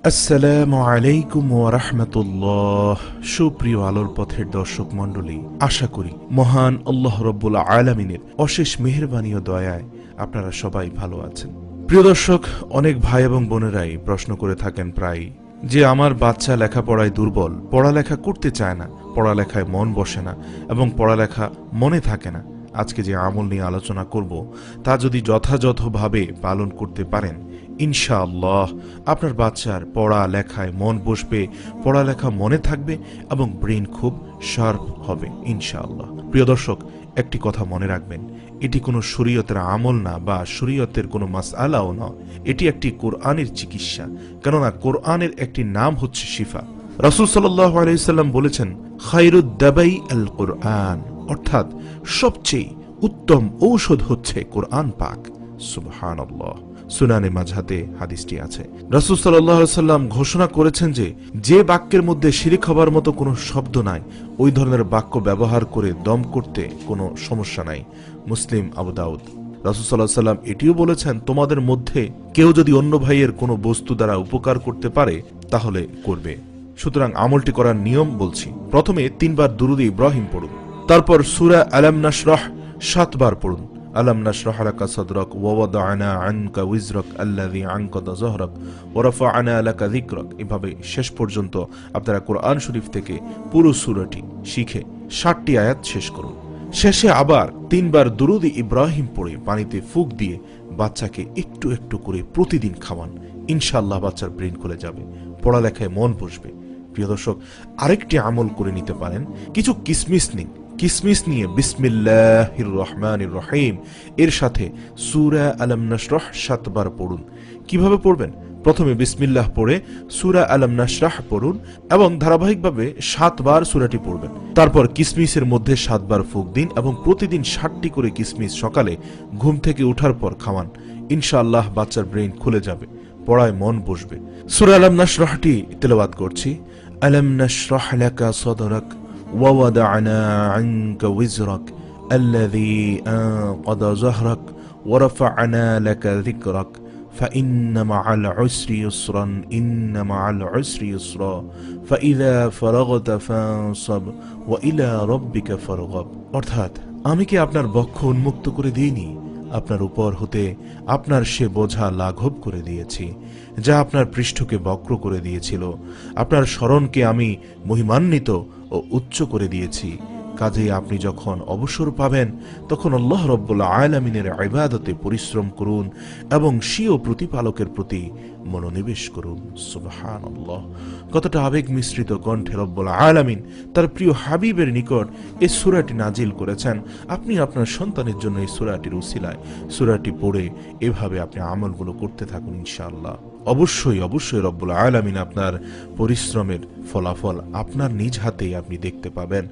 আসসালামু আলাইকুম ওয়া রাহমাতুল্লাহ। সুপ্রিয় আলোর পথের দর্শক মণ্ডলী, আশা করি মহান আল্লাহ রাব্বুল আলামিনের অশেষ মেহেরবানি ও দয়ায় আপনারা সবাই ভালো আছেন। প্রিয় দর্শক, অনেক ভাই এবং বোনেরাই প্রশ্ন করে থাকেন প্রায় যে আমার বাচ্চা লেখাপড়ায় দুর্বল, পড়ালেখা করতে চায় না, পড়ালেখায় মন বসে না এবং পড়ালেখা মনে থাকে না। আজকে যে আমল নিয়ে আলোচনা করব তা যদি যথাযথভাবে পালন করতে পারেন, ইনশাআল্লাহ আপনার বাচ্চার পড়া লেখায় মন বসবে, পড়ালেখা মনে থাকবে এবং ব্রেন খুব শার্প হবে ইনশাআল্লাহ। প্রিয় দর্শক, একটি কথা মনে রাখবেন, এটি কোনো শরীয়তের আমল না বা শরীয়তের কোনো মাসআলাও নয়, এটি একটি কোরআনের চিকিৎসা। কেননা কোরআনের একটি নাম হচ্ছে শিফা। রাসূল সাল্লাল্লাহু আলাইহি সাল্লাম বলেছেন, খায়রুদ দাবাই আল কোরআন, অর্থাৎ সবচেয়ে উত্তম ঔষধ হচ্ছে কোরআন পাক। সুবহানাল্লাহ। সুনানে মাঝহাতে হাদিসটি আছে। রাসূল সাল্লাল্লাহু আলাইহি সাল্লাম ঘোষণা করেছেন যে বাক্যের মধ্যে শিরক হবার মতো কোনো শব্দ নাই, ওই ধরনের বাক্য ব্যবহার করে দম করতে কোনো সমস্যা নাই। মুসলিম, আবু দাউদ। রাসূল সাল্লাল্লাহু আলাইহি সাল্লাম এটিও বলেছেন, তোমাদের মধ্যে কেউ যদি অন্য ভাইয়ের কোনো বস্তু দ্বারা উপকার করতে পারে তাহলে করবে। সুতরাং আমলটি করার নিয়ম বলছি। প্রথমে 3 বার দুরূদ ইব্রাহিম পড়ুন, তারপর সূরা আলাম নাশরাহ 7 বার পড়ুন। আলাম নাশরাহ লাকা সাদরাক ওয়া ওয়াদা'না আনকা উযরাক আল্লাযী আনকাদা যাহরাক ওয়া রাফা'না লাকা যিকরাক। এভাবে শেষ পর্যন্ত আপনারা কোরআন শরীফ থেকে পুরো সূরাটি শিখে 60টি আয়াত শেষ করুন। শেষে আবার 3 বার দুরূদ ইব্রাহিম পড়ে পানিতে ফুঁক দিয়ে বাচ্চাকে একটু একটু করে প্রতিদিন খাওয়ান। ইনশাআল্লাহ বাচ্চার ব্রেন খুলে যাবে, পড়ালেখায় মন বসবে। প্রিয় দর্শক, আরেকটি আমল করে নিতে পারেন। কিছু কিসমিস নিন, কিসমিস নিয়ে বিসমিল্লাহির রহমানির রহিম এর সাথে সূরা আলাম নাশরাহ 7 বার পড়ুন। কিভাবে পড়বেন? প্রথমে বিসমিল্লাহ পড়ে সূরা আলাম নাশরাহ পড়ুন এবং ধারাবাহিকভাবে 7 বার সূরাটি পড়বেন। তারপর কিসমিসের মধ্যে 7 বার ফুঁক দিন এবং প্রতিদিন 60টি করে কিসমিস সকালে ঘুম থেকে ওঠার পর খাওয়ান। ইনশাআল্লাহ বাচ্চার ব্রেন খুলে যাবে, পড়ায় মন বসবে। সূরা আলাম নাশরাহটি তেলাওয়াত করছি। আলাম নাশরাহ লাকা সাদরাক ওয়া ওয়াদা'না আনকা উযরাক আল্লাযী আনকাদা যাহরাক ওয়া রাফা'না লাকা যিকরাক ফাইন্না মা'আল উসরি ইউসরান ইন্না মা'আল উসরি ইউসরা ফাইযা ফারাগতা ফানসাব ওয়া ইলা রাব্বিকা ফারগাব। অর্থাৎ, আমি কি আপনার বক্ষ উন্মুক্ত করে দিইনি? আপনার উপর হতে আপনার সে বোঝা লাঘব করে দিয়েছি, যা আপনার পৃষ্ঠকে বক্র করে দিয়েছিল। আপনার স্মরণকে আমি মহিমান্বিত ও উচ্চ করে দিয়েছি। কাজেই আপনি যখন অবসর পাবেন তখন আল্লাহ রাব্বুল আলামিনের ইবাদতে পরিশ্রম করুন এবং স্বীয় প্রতিপালকের প্রতি মনোনিবেশ করুন। সুবহানাল্লাহ। কতটা আবেগ মিশ্রিত কণ্ঠে রব্বুল আলামিন তার প্রিয় হাবিবের নিকট এই সূরাটি নাজিল করেছেন। আপনি আপনার সন্তানের জন্য এই সূরাটির উসিলায় সূরাটি পড়ে এভাবে আপনি আমলগুলো করতে থাকুন। ইনশাআল্লাহ অবশ্যই অবশ্যই রব্বুল আলামিন আপনার পরিশ্রমের ফলাফল আপনার নিজ হাতেই আপনি দেখতে পাবেন।